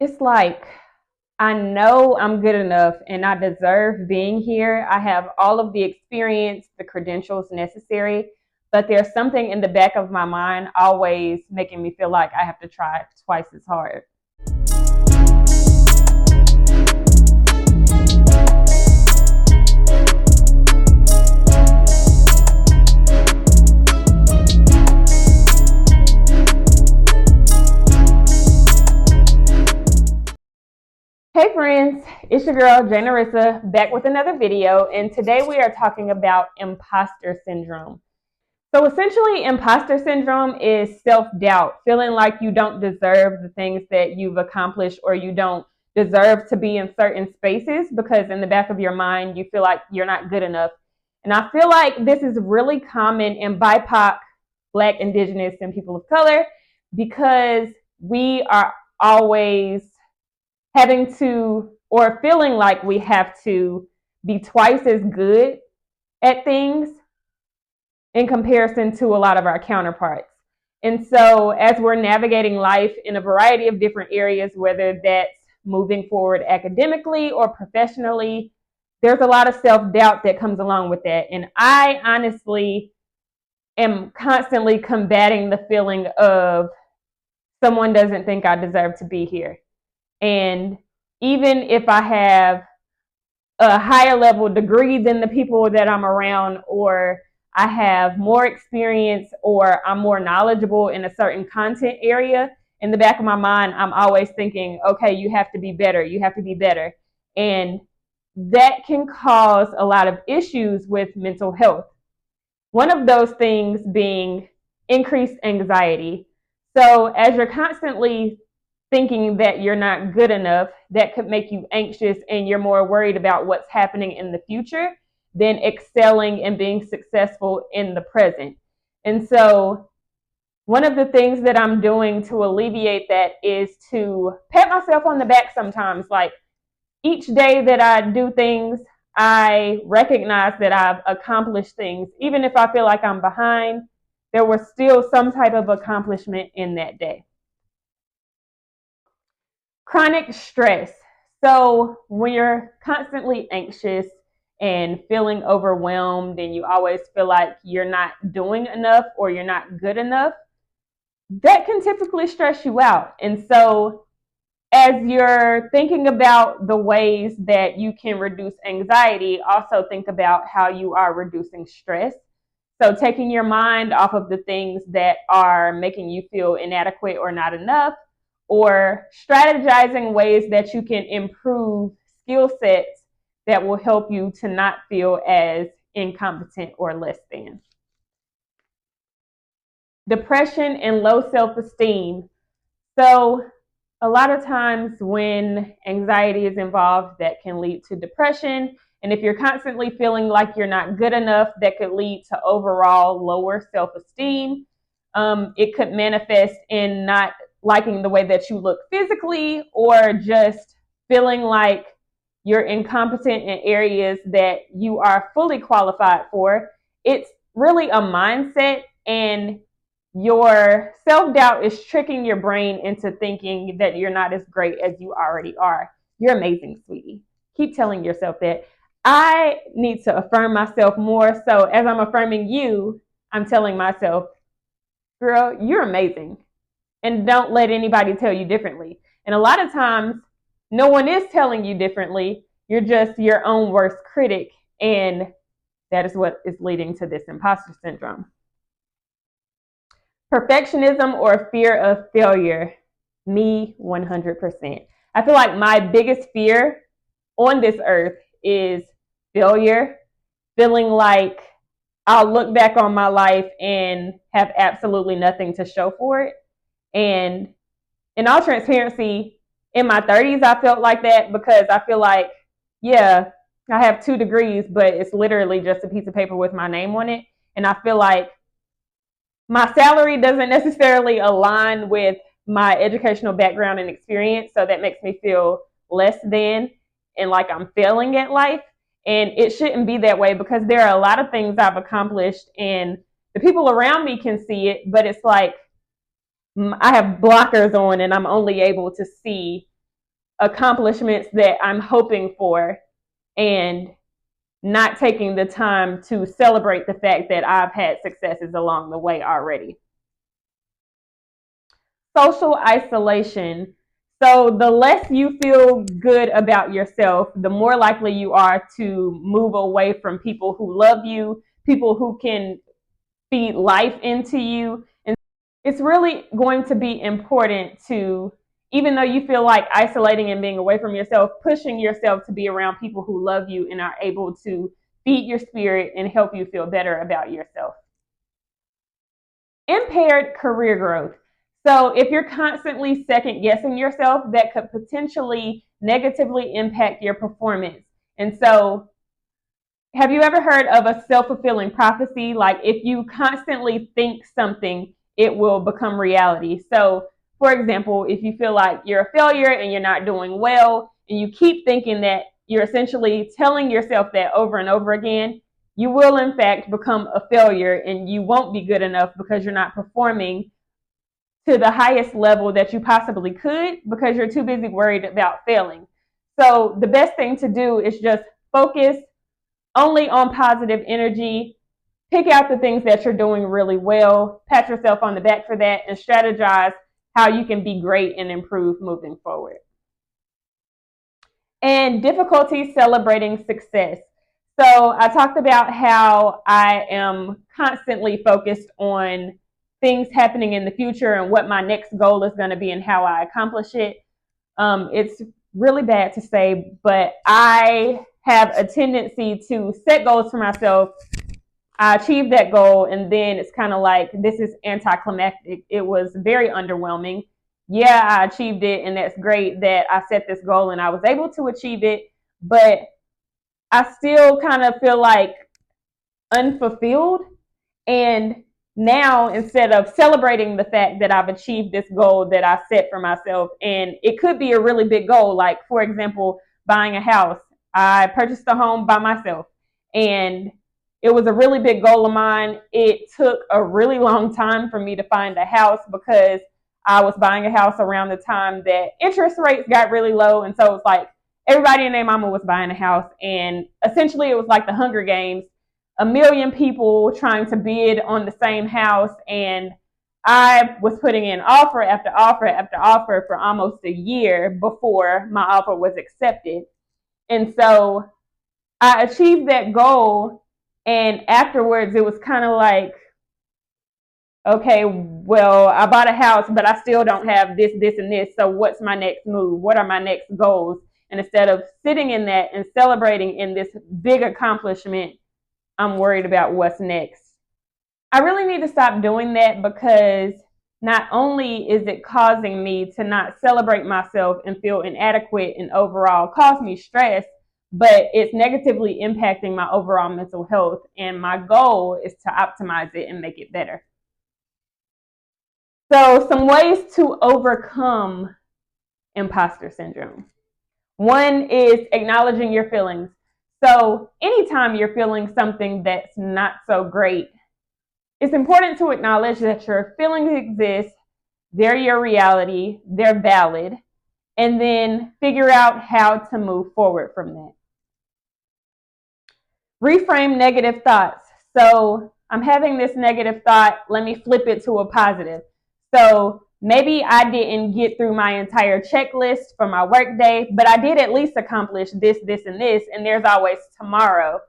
It's like I know I'm good enough and I deserve being here. I have all of the experience, the credentials necessary, but there's something in the back of my mind always making me feel like I have to try twice as hard. Hey friends, it's your girl Jay Narissa back with another video, and today we are talking about imposter syndrome. So essentially, imposter syndrome is self-doubt, feeling like you don't deserve the things that you've accomplished or you don't deserve to be in certain spaces because in the back of your mind you feel like you're not good enough. And I feel like this is really common in BIPOC, Black, Indigenous, and people of color because we are always having to or feeling like we have to be twice as good at things in comparison to a lot of our counterparts. And so, as we're navigating life in a variety of different areas, whether that's moving forward academically or professionally, there's a lot of self doubt that comes along with that. And I honestly am constantly combating the feeling of someone doesn't think I deserve to be here. And even if I have a higher level degree than the people that I'm around, or I have more experience, or I'm more knowledgeable in a certain content area, in the back of my mind, I'm always thinking, okay, you have to be better. You have to be better. And that can cause a lot of issues with mental health. One of those things being increased anxiety. So as you're constantly thinking that you're not good enough, that could make you anxious and you're more worried about what's happening in the future than excelling and being successful in the present. And so one of the things that I'm doing to alleviate that is to pat myself on the back sometimes. Like each day that I do things, I recognize that I've accomplished things. Even if I feel like I'm behind, there was still some type of accomplishment in that day. Chronic stress. So when you're constantly anxious and feeling overwhelmed and you always feel like you're not doing enough or you're not good enough, that can typically stress you out. And so as you're thinking about the ways that you can reduce anxiety, also think about how you are reducing stress. So taking your mind off of the things that are making you feel inadequate or not enough, or strategizing ways that you can improve skill sets that will help you to not feel as incompetent or less than. Depression and low self-esteem. So a lot of times when anxiety is involved, that can lead to depression. And if you're constantly feeling like you're not good enough, that could lead to overall lower self-esteem. It could manifest in not liking the way that you look physically, or just feeling like you're incompetent in areas that you are fully qualified for. It's really a mindset, and your self-doubt is tricking your brain into thinking that you're not as great as you already are. You're amazing, sweetie. Keep telling yourself that. I need to affirm myself more. So as I'm affirming you, I'm telling myself, girl, you're amazing. And don't let anybody tell you differently. And a lot of times, no one is telling you differently. You're just your own worst critic. And that is what is leading to this imposter syndrome. Perfectionism or fear of failure. Me, 100%. I feel like my biggest fear on this earth is failure, feeling like I'll look back on my life and have absolutely nothing to show for it. And in all transparency, in my 30s, I felt like that because I feel like, yeah, I have 2 degrees, but it's literally just a piece of paper with my name on it. And I feel like my salary doesn't necessarily align with my educational background and experience. So that makes me feel less than and like I'm failing at life. And it shouldn't be that way because there are a lot of things I've accomplished and the people around me can see it, but it's like I have blockers on and I'm only able to see accomplishments that I'm hoping for and not taking the time to celebrate the fact that I've had successes along the way already. Social isolation. So the less you feel good about yourself, the more likely you are to move away from people who love you, people who can feed life into you. And it's really going to be important to, even though you feel like isolating and being away from yourself, pushing yourself to be around people who love you and are able to feed your spirit and help you feel better about yourself. Impaired career growth. So if you're constantly second guessing yourself, that could potentially negatively impact your performance. And so have you ever heard of a self-fulfilling prophecy? Like if you constantly think something, it will become reality. So for example, if you feel like you're a failure and you're not doing well, and you keep thinking that, you're essentially telling yourself that over and over again, you will in fact become a failure and you won't be good enough because you're not performing to the highest level that you possibly could because you're too busy worried about failing. So the best thing to do is just focus only on positive energy. Pick out the things that you're doing really well, pat yourself on the back for that, and strategize how you can be great and improve moving forward. And difficulty celebrating success. So I talked about how I am constantly focused on things happening in the future and what my next goal is going to be and how I accomplish it. It's really bad to say, but I have a tendency to set goals for myself. I achieved that goal, and then it's kind of like, this is anticlimactic. It was very underwhelming. Yeah, I achieved it, and that's great that I set this goal and I was able to achieve it, but I still kind of feel like unfulfilled. And now, instead of celebrating the fact that I've achieved this goal that I set for myself, and it could be a really big goal, like for example, buying a house. I purchased a home by myself, and it was a really big goal of mine. It took a really long time for me to find a house because I was buying a house around the time that interest rates got really low. And so it was like everybody and their mama was buying a house. And essentially it was like the Hunger Games, a million people trying to bid on the same house. And I was putting in offer after offer after offer for almost a year before my offer was accepted. And so I achieved that goal. And afterwards, it was kind of like, okay, well, I bought a house, but I still don't have this, this, and this. So what's my next move? What are my next goals? And instead of sitting in that and celebrating in this big accomplishment, I'm worried about what's next. I really need to stop doing that because not only is it causing me to not celebrate myself and feel inadequate and overall cause me stress, but it's negatively impacting my overall mental health. And my goal is to optimize it and make it better. So some ways to overcome imposter syndrome. One is acknowledging your feelings. So anytime you're feeling something that's not so great, it's important to acknowledge that your feelings exist, they're your reality, they're valid, and then figure out how to move forward from that. Reframe negative thoughts. So I'm having this negative thought, let me flip it to a positive. So maybe I didn't get through my entire checklist for my workday, but I did at least accomplish this, this, and this, and there's always tomorrow.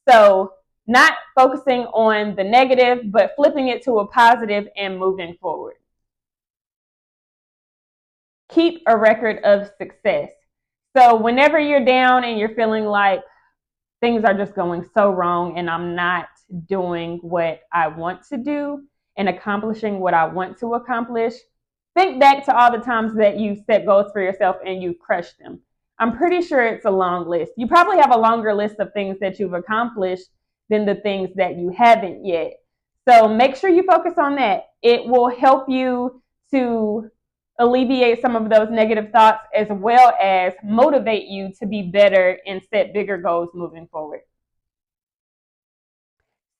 So not focusing on the negative, but flipping it to a positive and moving forward. Keep a record of success. So whenever you're down and you're feeling like things are just going so wrong and I'm not doing what I want to do and accomplishing what I want to accomplish, think back to all the times that you set goals for yourself and you crushed them. I'm pretty sure it's a long list. You probably have a longer list of things that you've accomplished than the things that you haven't yet. So make sure you focus on that. It will help you to alleviate some of those negative thoughts as well as motivate you to be better and set bigger goals moving forward.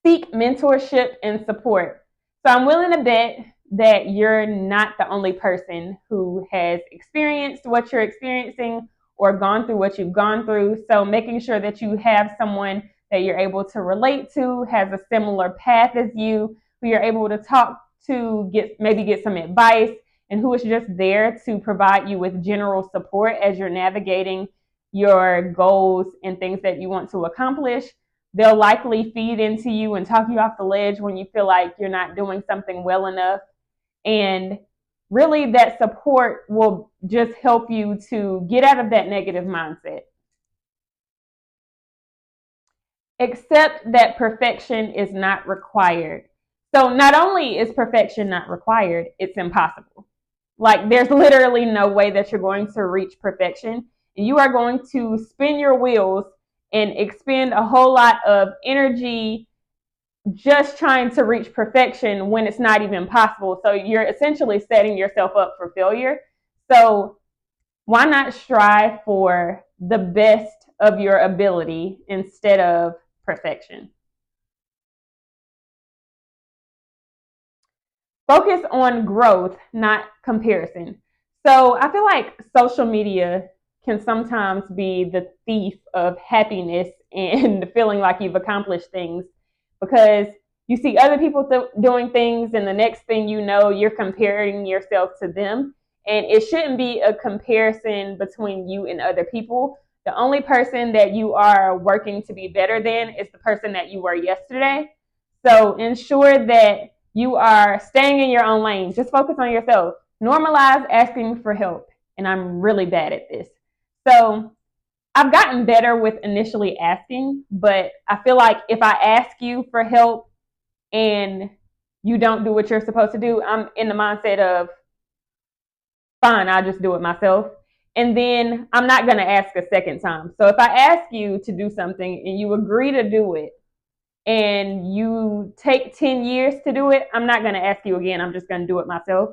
Seek mentorship and support. So I'm willing to bet that you're not the only person who has experienced what you're experiencing or gone through what you've gone through. So making sure that you have someone that you're able to relate to, has a similar path as you, who you're able to talk to, get some advice, and who is just there to provide you with general support as you're navigating your goals and things that you want to accomplish. They'll likely feed into you and talk you off the ledge when you feel like you're not doing something well enough. And really, that support will just help you to get out of that negative mindset. Accept that perfection is not required. So not only is perfection not required, it's impossible. Like, there's literally no way that you're going to reach perfection. And you are going to spin your wheels and expend a whole lot of energy just trying to reach perfection when it's not even possible. So you're essentially setting yourself up for failure. So why not strive for the best of your ability instead of perfection? Focus on growth, not comparison. So I feel like social media can sometimes be the thief of happiness and feeling like you've accomplished things, because you see other people doing things, and the next thing you know, you're comparing yourself to them. And it shouldn't be a comparison between you and other people. The only person that you are working to be better than is the person that you were yesterday. So ensure that you are staying in your own lane. Just focus on yourself. Normalize asking for help. And I'm really bad at this. So I've gotten better with initially asking, but I feel like if I ask you for help and you don't do what you're supposed to do, I'm in the mindset of, fine, I'll just do it myself. And then I'm not going to ask a second time. So if I ask you to do something and you agree to do it, and you take 10 years to do it, I'm not going to ask you again. I'm just going to do it myself.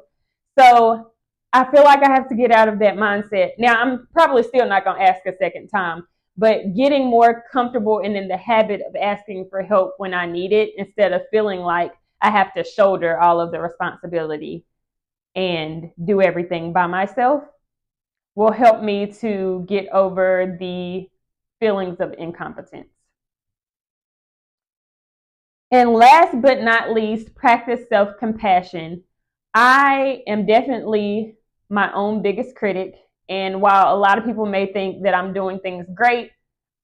So I feel like I have to get out of that mindset. Now, I'm probably still not going to ask a second time, but getting more comfortable and in the habit of asking for help when I need it, instead of feeling like I have to shoulder all of the responsibility and do everything by myself, will help me to get over the feelings of incompetence. And last but not least, practice self-compassion. I am definitely my own biggest critic. And while a lot of people may think that I'm doing things great,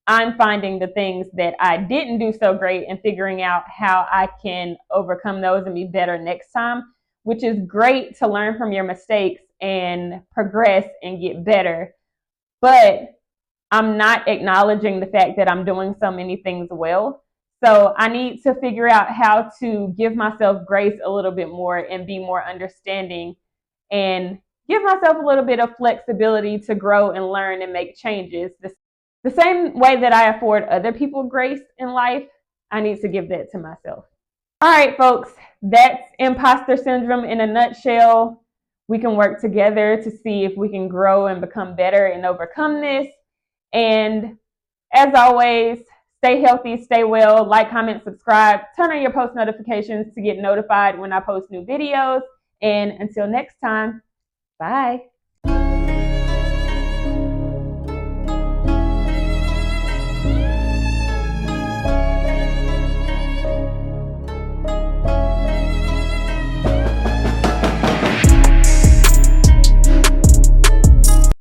I'm finding the things that I didn't do so great and figuring out how I can overcome those and be better next time, which is great to learn from your mistakes and progress and get better. But I'm not acknowledging the fact that I'm doing so many things well. So I need to figure out how to give myself grace a little bit more and be more understanding, and give myself a little bit of flexibility to grow and learn and make changes. The same way that I afford other people grace in life, I need to give that to myself. All right, folks, that's imposter syndrome in a nutshell. We can work together to see if we can grow and become better and overcome this. And as always, stay healthy, stay well, like, comment, subscribe, turn on your post notifications to get notified when I post new videos. And until next time, bye.